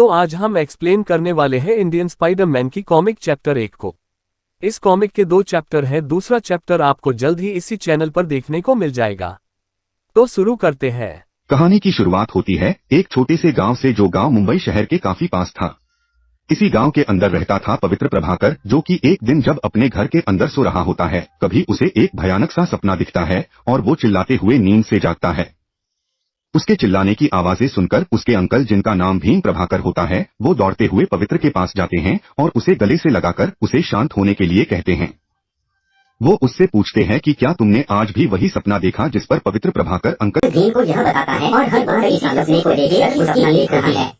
तो आज हम एक्सप्लेन करने वाले हैं इंडियन स्पाइडरमैन की कॉमिक चैप्टर 1 को। इस कॉमिक के 2 चैप्टर हैं, दूसरा चैप्टर आपको जल्द ही इसी चैनल पर देखने को मिल जाएगा। तो शुरू करते हैं। कहानी की शुरुआत होती है एक छोटे से गांव से, जो गांव मुंबई शहर के काफी पास था। इसी गांव के अंदर रहता था पवित्र प्रभाकर, जो कि एक दिन जब अपने घर के अंदर सो रहा होता है, कभी उसे एक भयानक सा सपना दिखता है और वो चिल्लाते हुए नींद से जागता है। उसके चिल्लाने की आवाजें सुनकर उसके अंकल, जिनका नाम भीम प्रभाकर होता है, वो दौड़ते हुए पवित्र के पास जाते हैं और उसे गले से लगाकर उसे शांत होने के लिए कहते हैं। वो उससे पूछते हैं कि क्या तुमने आज भी वही सपना देखा जिस पर पवित्र प्रभाकर अंकल भीम को यह बताता है और हर बार इस सपने को देखकर वो सपना देख रहा है।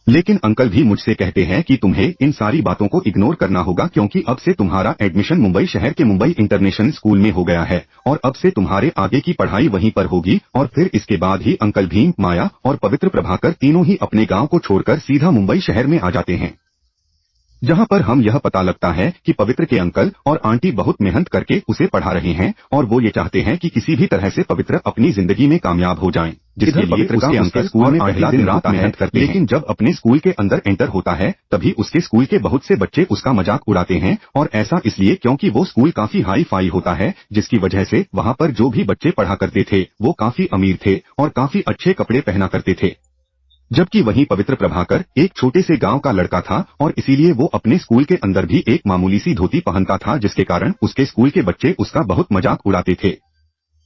लेकिन अंकल भी मुझसे कहते हैं कि तुम्हें इन सारी बातों को इग्नोर करना होगा, क्योंकि अब से तुम्हारा एडमिशन मुंबई शहर के मुंबई इंटरनेशनल स्कूल में हो गया है और अब से तुम्हारे आगे की पढ़ाई वहीं पर होगी। और फिर इसके बाद ही अंकल भीम, माया और पवित्र प्रभाकर तीनों ही अपने गांव को छोड़कर सीधा मुंबई शहर में आ जाते हैं, जहां पर हम यह पता लगता है कि पवित्र के अंकल और आंटी बहुत मेहनत करके उसे पढ़ा रहे हैं और वो ये चाहते हैं कि किसी भी तरह से पवित्र अपनी जिंदगी में कामयाब हो जाएं, जिसके लिए उसके अंकल स्कूल में पहला दिन रात मेहनत करते हैं। लेकिन जब अपने स्कूल के अंदर एंटर होता है, तभी उसके स्कूल के बहुत से बच्चे उसका मजाक उड़ाते हैं, और ऐसा इसलिए क्योंकि वो स्कूल काफी हाई फाई होता है, जिसकी वजह से वहां पर जो भी बच्चे पढ़ा करते थे वो काफी अमीर थे और काफी अच्छे कपड़े पहना करते थे, जबकि वहीं पवित्र प्रभाकर एक छोटे से गांव का लड़का था और इसीलिए वो अपने स्कूल के अंदर भी एक मामूली सी धोती पहनता था, जिसके कारण उसके स्कूल के बच्चे उसका बहुत मजाक उड़ाते थे।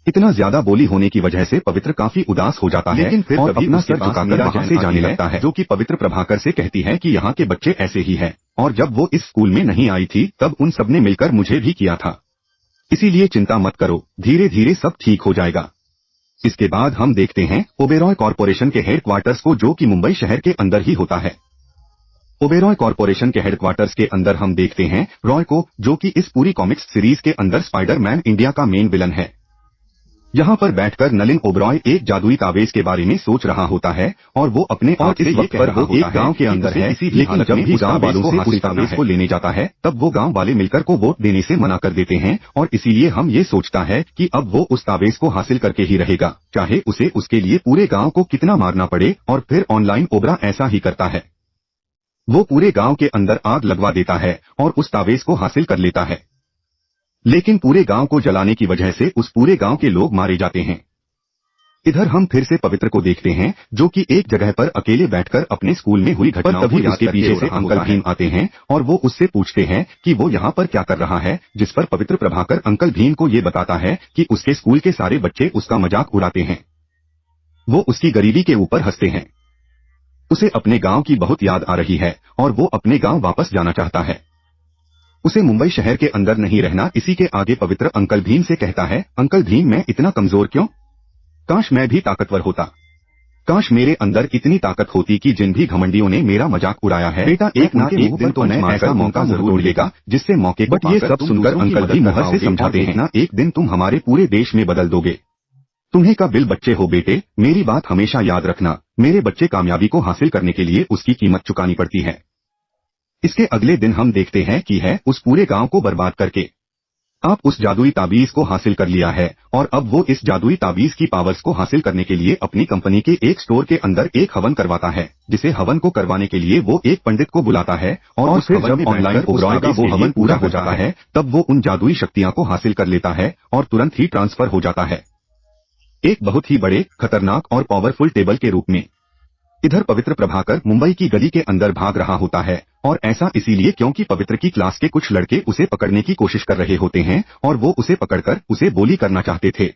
इतना ज्यादा बोली होने की वजह से पवित्र काफी उदास हो जाता है, लेकिन फिर और अपना सर झुकाकर वहां से जाने लगता है, जो कि पवित्र प्रभाकर से कहती है कि यहाँ के बच्चे ऐसे ही हैं, और जब वो इस स्कूल में नहीं आई थी तब उन सबने मिलकर मुझे भी किया था, इसीलिए चिंता मत करो, धीरे धीरे सब ठीक हो जाएगा। इसके बाद हम देखते हैं ओबेरॉय कॉरपोरेशन के हेडक्वार्टर्स को, जो कि मुंबई शहर के अंदर ही होता है। ओबेरॉय कॉरपोरेशन के हेडक्वार्टर्स के अंदर हम देखते हैं रॉय को, जो कि इस पूरी कॉमिक्स सीरीज के अंदर स्पाइडरमैन इंडिया का मेन विलन है। यहाँ पर बैठकर नलिन ओबेरॉय एक जादुई ताबेज के बारे में सोच रहा होता है और वो अपने आप से ये कह रहा होता है एक गांव के अंदर है, लेकिन जब भी गांव वालों से उस ताबेज को लेने जाता है तब वो गांव वाले मिलकर को वोट देने से मना कर देते हैं, और इसीलिए हम ये सोचता है कि अब वो उस ताबेज को हासिल करके ही रहेगा, चाहे उसे उसके लिए पूरे गांव को कितना मारना पड़े। और फिर ऑनलाइन ओबरा ऐसा ही करता है, वो पूरे गांव के अंदर आग लगवा देता है और उस ताबेज को हासिल कर लेता है, लेकिन पूरे गांव को जलाने की वजह से उस पूरे गांव के लोग मारे जाते हैं। इधर हम फिर से पवित्र को देखते हैं, जो कि एक जगह पर अकेले बैठकर अपने स्कूल में हुई घटनाओं को याद करके पीछे से अंकल भीम आते हैं और वो उससे पूछते हैं कि वो यहाँ पर क्या कर रहा है, जिस पर पवित्र प्रभाकर अंकल भीम को ये बताता है कि उसके स्कूल के सारे बच्चे उसका मजाक उड़ाते हैं, वो उसकी गरीबी के ऊपर हंसते हैं। उसे अपने गांव की बहुत याद आ रही है और वो अपने गांव वापस जाना चाहता है, उसे मुंबई शहर के अंदर नहीं रहना। इसी के आगे पवित्र अंकल भीम से कहता है, अंकल भीम मैं इतना कमजोर क्यों, काश मैं भी ताकतवर होता, काश मेरे अंदर इतनी ताकत होती कि जिन भी घमंडियों ने मेरा मजाक उड़ाया है, बेटा एक ना एक दिन तो मैं ऐसा मौका जरूर मिलेगा जिससे मौके को पाकर ये सब सुनकर अंकल भी मुहर से समझाते हैं, ना एक दिन तुम हमारे पूरे देश में बदल दोगे, तुम्हें का बिल बच्चे हो बेटे, मेरी बात हमेशा याद रखना, मेरे बच्चे कामयाबी को हासिल करने के लिए उसकी कीमत चुकानी पड़ती है। इसके अगले दिन हम देखते हैं कि है उस पूरे गांव को बर्बाद करके आप उस जादुई ताबीज को हासिल कर लिया है, और अब वो इस जादुई ताबीज की पावर्स को हासिल करने के लिए अपनी कंपनी के एक स्टोर के अंदर एक हवन करवाता है, जिसे हवन को करवाने के लिए वो एक पंडित को बुलाता है, और फिर जब ऑनलाइन ओबेरॉय का वो हवन पूरा हो जाता है तब वो उन जादुई शक्तियां को हासिल कर लेता है और तुरंत ही ट्रांसफर हो जाता है एक बहुत ही बड़े, खतरनाक और पावरफुल टेबल के रूप में। इधर पवित्र प्रभाकर मुंबई की गली के अंदर भाग रहा होता है, और ऐसा इसीलिए क्योंकि पवित्र की क्लास के कुछ लड़के उसे पकड़ने की कोशिश कर रहे होते हैं और वो उसे पकड़कर उसे बोली करना चाहते थे,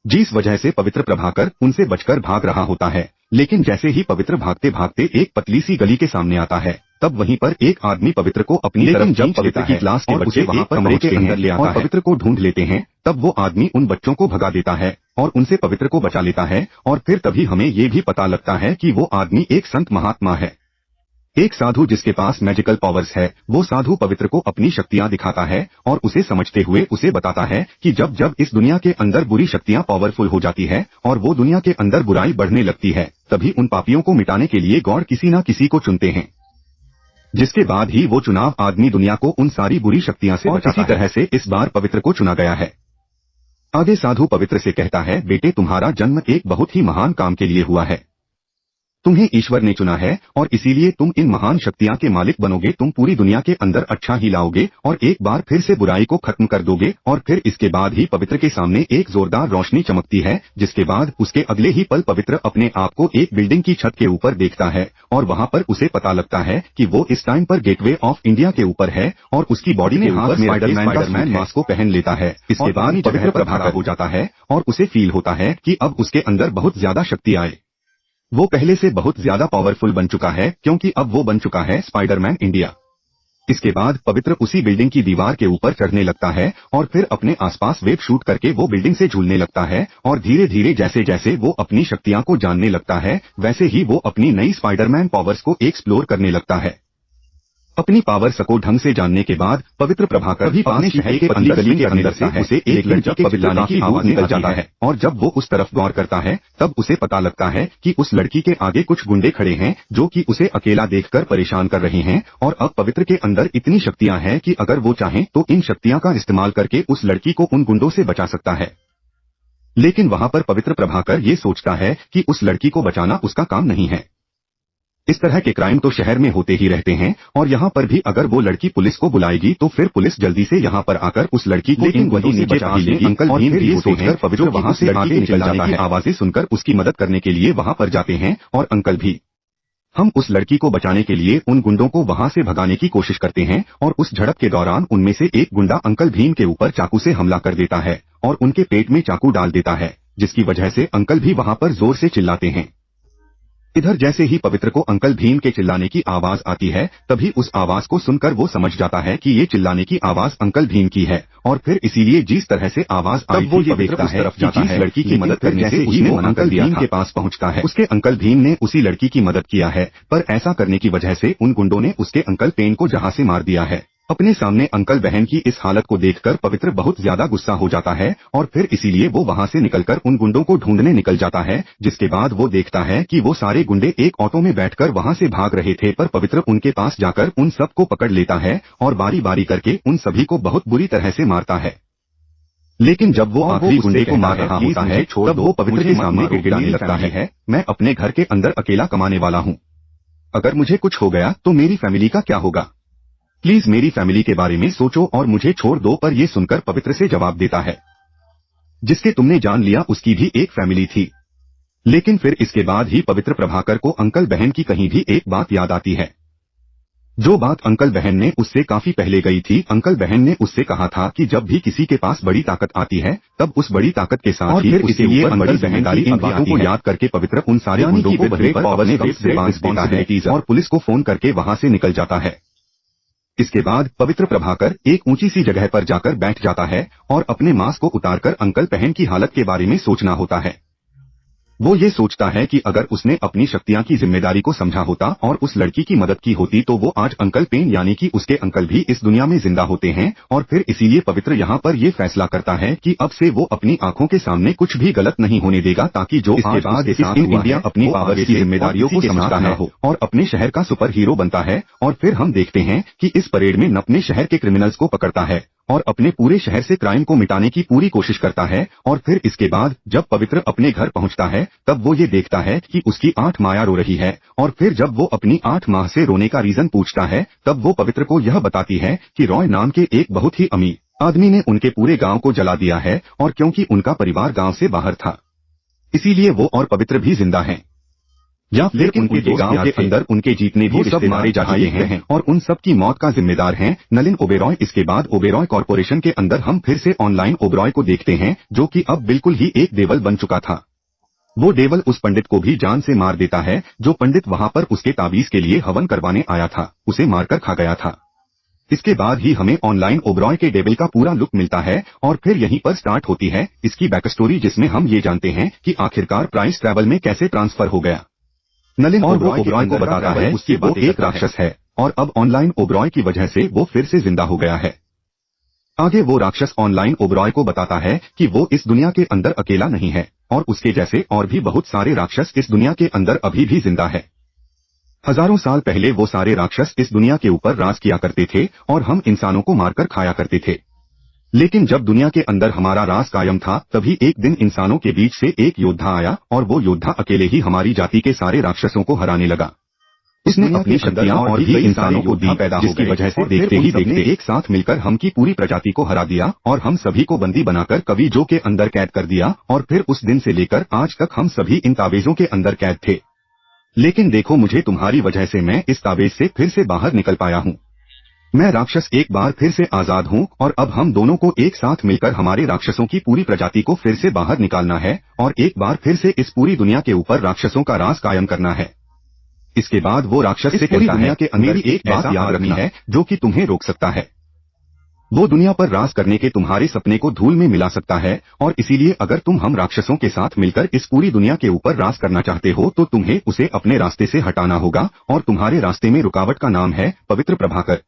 जिस वजह से पवित्र प्रभाकर उनसे बचकर भाग रहा होता है। लेकिन जैसे ही पवित्र भागते भागते एक पतली सी गली के सामने आता है, तब वहीं पर एक आदमी पवित्र को अपनी तरफ जब पवित्र की क्लास के बच्चे वहां पर कमरे के अंदर ले आता है, पवित्र को ढूंढ लेते हैं, तब वो आदमी उन बच्चों को भगा देता है और उनसे पवित्र को बचा लेता है। और फिर तभी हमें ये भी पता लगता है कि वो आदमी एक संत महात्मा है, एक साधु जिसके पास मैजिकल पावर्स है। वो साधु पवित्र को अपनी शक्तियां दिखाता है और उसे समझते हुए उसे बताता है कि जब जब इस दुनिया के अंदर बुरी शक्तियां पावरफुल हो जाती है और वो दुनिया के अंदर बुराई बढ़ने लगती है, तभी उन पापियों को मिटाने के लिए गॉड किसी न किसी को चुनते हैं, जिसके बाद ही वो चुनाव आदमी दुनिया को उन सारी बुरी शक्तियां से बचाता है। इसी तरह से इस बार पवित्र को चुना गया है। आगे साधु पवित्र से कहता है, बेटे तुम्हारा जन्म एक बहुत ही महान काम के लिए हुआ है, तुम्हें ईश्वर ने चुना है और इसीलिए तुम इन महान शक्तियां के मालिक बनोगे। तुम पूरी दुनिया के अंदर अच्छा ही लाओगे और एक बार फिर से बुराई को खत्म कर दोगे। और फिर इसके बाद ही पवित्र के सामने एक जोरदार रोशनी चमकती है, जिसके बाद उसके अगले ही पल पवित्र अपने आप को एक बिल्डिंग की छत के ऊपर देखता है और वहां पर उसे पता लगता है कि वो इस टाइम पर गेटवे ऑफ इंडिया के ऊपर है और उसकी बॉडी में हाथ में स्पाइडरमैन मास्क को पहन लेता है। इसके बाद पवित्र प्रभाकर हो जाता है और उसे फील होता है कि अब उसके अंदर बहुत ज्यादा शक्ति आए। वो पहले से बहुत ज्यादा पावरफुल बन चुका है क्योंकि अब वो बन चुका है स्पाइडरमैन इंडिया। इसके बाद पवित्र उसी बिल्डिंग की दीवार के ऊपर चढ़ने लगता है और फिर अपने आसपास वेब शूट करके वो बिल्डिंग से झूलने लगता है और धीरे धीरे जैसे जैसे वो अपनी शक्तियां को जानने लगता है वैसे ही वो अपनी नई स्पाइडरमैन पावर्स को एक्सप्लोर करने लगता है। अपनी पावर्स को ढंग से जानने के बाद पवित्र प्रभाकर भी पास शहर के अंदर गली के अंदर से उसे एक लड़की के चिल्लाने की आवाज निकल जाता है और जब वो उस तरफ गौर करता है तब उसे पता लगता है कि उस लड़की के आगे कुछ गुंडे खड़े हैं जो कि उसे अकेला देखकर परेशान कर रहे हैं। और अब पवित्र के अंदर इतनी शक्तियां हैं कि अगर वो चाहे तो इन शक्तियां का इस्तेमाल करके उस लड़की को उन गुंडों से बचा सकता है। लेकिन वहां पर पवित्र प्रभाकर ये सोचता है कि उस लड़की को बचाना उसका काम नहीं है। इस तरह के क्राइम तो शहर में होते ही रहते हैं और यहाँ पर भी अगर वो लड़की पुलिस को बुलाएगी तो फिर पुलिस जल्दी से यहाँ पर आकर उस लड़की को इन गुंडों से बचा लेगी। अंकल भीम भी ये सोचकर पवित्र वहाँ से आगे निकल जाता है। आवाजें सुनकर उसकी मदद करने के लिए वहाँ पर जाते हैं और अंकल भी हम उस लड़की को बचाने के लिए उन गुंडों को वहाँ से भगाने की कोशिश करते हैं और उस झड़प के दौरान उनमें से एक गुंडा अंकल भीम के ऊपर चाकू से हमला कर देता है और उनके पेट में चाकू डाल देता है, जिसकी वजह से अंकल भी वहाँ पर जोर से चिल्लाते हैं। इधर जैसे ही पवित्र को अंकल भीम के चिल्लाने की आवाज आती है तभी उस आवाज को सुनकर वो समझ जाता है कि ये चिल्लाने की आवाज अंकल भीम की है और फिर इसीलिए जिस तरह से आवाज आई वो ये देखता है कि जिस लड़की की मदद करने से उसने अंकल भीम के पास पहुंचता है उसके अंकल भीम ने उसी लड़की की मदद किया है, पर ऐसा करने की वजह से उन गुंडों ने उसके अंकल पेन को जहां से मार दिया है। अपने सामने अंकल बहन की इस हालत को देखकर पवित्र बहुत ज्यादा गुस्सा हो जाता है और फिर इसीलिए वो वहां से निकलकर उन गुंडों को ढूंढने निकल जाता है, जिसके बाद वो देखता है कि वो सारे गुंडे एक ऑटो में बैठकर वहां से भाग रहे थे। पर पवित्र उनके पास जाकर उन सबको पकड़ लेता है और बारी बारी करके उन सभी को बहुत बुरी तरह से मारता है। लेकिन जब वो आखिरी गुंडे को मार रहा होता है तब वो पवित्र के सामने गिड़गिड़ाने लगता है, मैं अपने घर के अंदर अकेला कमाने वाला हूँ, अगर मुझे कुछ हो गया तो मेरी फैमिली का क्या होगा, प्लीज मेरी फैमिली के बारे में सोचो और मुझे छोड़ दो। पर ये सुनकर पवित्र से जवाब देता है, जिसके तुमने जान लिया उसकी भी एक फैमिली थी। लेकिन फिर इसके बाद ही पवित्र प्रभाकर को अंकल बहन की कहीं भी एक बात याद आती है, जो बात अंकल बहन ने उससे काफी पहले गई थी। अंकल बहन ने उससे कहा था कि जब भी किसी के पास बड़ी ताकत आती है तब उस बड़ी ताकत के साथ ही उसके ऊपर बड़ी जिम्मेदारी। इन बातों को याद करके पवित्र उन सारे गुंडों को ग्रेट पावर ने रिस्पांस देता है और पुलिस को फोन करके वहां से निकल जाता है। इसके बाद पवित्र प्रभाकर एक ऊंची सी जगह पर जाकर बैठ जाता है और अपने मास्क को उतारकर अंकल बहन की हालत के बारे में सोचना होता है। वो ये सोचता है कि अगर उसने अपनी शक्तियां की जिम्मेदारी को समझा होता और उस लड़की की मदद की होती तो वो आज अंकल पेन यानी कि उसके अंकल भी इस दुनिया में जिंदा होते हैं। और फिर इसीलिए पवित्र यहाँ पर ये फैसला करता है कि अब से वो अपनी आंखों के सामने कुछ भी गलत नहीं होने देगा, ताकि जो इसके बाद इंडिया अपनी पावर की जिम्मेदारियों को समझता है और अपने शहर का सुपर हीरो बनता है। और फिर हम देखते हैं कि इस परेड में अपने शहर के क्रिमिनल्स को पकड़ता है और अपने पूरे शहर से क्राइम को मिटाने की पूरी कोशिश करता है। और फिर इसके बाद जब पवित्र अपने घर पहुंचता है तब वो ये देखता है कि उसकी 8 माया रो रही है। और फिर जब वो अपनी 8 माह से रोने का रीजन पूछता है तब वो पवित्र को यह बताती है कि रॉय नाम के एक बहुत ही अमीर आदमी ने उनके पूरे गांव को जला दिया है और क्योंकि उनका परिवार गांव से बाहर था इसीलिए वो और पवित्र भी जिंदा हैं, या फिर उनके गांव के अंदर उनके जीतने भी सब मारे जा चुके हैं और उन सब की मौत का जिम्मेदार हैं नलिन ओबेरॉय। इसके बाद ओबेरॉय कॉर्पोरेशन के अंदर हम फिर से ऑनलाइन ओबेरॉय को देखते हैं, जो कि अब बिल्कुल ही एक डेवल बन चुका था। वो डेवल उस पंडित को भी जान से मार देता है, जो पंडित वहां पर उसके ताबीज के लिए हवन करवाने आया था, उसे मारकर खा गया था। इसके बाद ही हमें ऑनलाइन ओबेरॉय के डेविल का पूरा लुक मिलता है और फिर यहीं पर स्टार्ट होती है इसकी बैक स्टोरी, जिसमें हम ये जानते हैं कि आखिरकार प्राइस ट्रैवल में कैसे ट्रांसफर हो गया। नलिन ओबेरॉय को बताता है उसकी वो एक राक्षस है और अब ऑनलाइन ओबेरॉय की वजह से वो फिर से जिंदा हो गया है। आगे वो राक्षस ऑनलाइन ओबेरॉय को बताता है कि वो इस दुनिया के अंदर अकेला नहीं है और उसके जैसे और भी बहुत सारे राक्षस इस दुनिया के अंदर अभी भी जिंदा है। हजारों साल पहले वो सारे राक्षस इस दुनिया के ऊपर राज किया करते थे और हम इंसानों को मारकर खाया करते थे। लेकिन जब दुनिया के अंदर हमारा राज कायम था, तभी एक दिन इंसानों के बीच से एक योद्धा आया और वो योद्धा अकेले ही हमारी जाति के सारे राक्षसों को हराने लगा। उसने अपनी शक्तियां और भी इंसानों को दी, जिसकी वजह से देखते ही देखते एक साथ मिलकर हम की पूरी प्रजाति को हरा दिया और हम सभी को बंदी बनाकर कवि जो के अंदर कैद कर दिया। और फिर उस दिन से लेकर आज तक हम सभी इन ताबेजों के अंदर कैद थे। लेकिन देखो, मुझे तुम्हारी वजह से मैं इस ताबेज से फिर से बाहर निकल पाया हूँ। मैं राक्षस एक बार फिर से आजाद हूँ और अब हम दोनों को एक साथ मिलकर हमारे राक्षसों की पूरी प्रजाति को फिर से बाहर निकालना है और एक बार फिर से इस पूरी दुनिया के ऊपर राक्षसों का राज कायम करना है। इसके बाद वो राक्षस से पूरी दुनिया के अंदर एक बात याद रखनी है जो कि तुम्हें रोक सकता है। वो दुनिया पर राज करने के तुम्हारे सपने को धूल में मिला सकता है और इसीलिए अगर तुम हम राक्षसों के साथ मिलकर इस पूरी दुनिया के ऊपर राज करना चाहते हो तो तुम्हें उसे अपने रास्ते से हटाना होगा और तुम्हारे रास्ते में रुकावट का नाम है पवित्र प्रभाकर।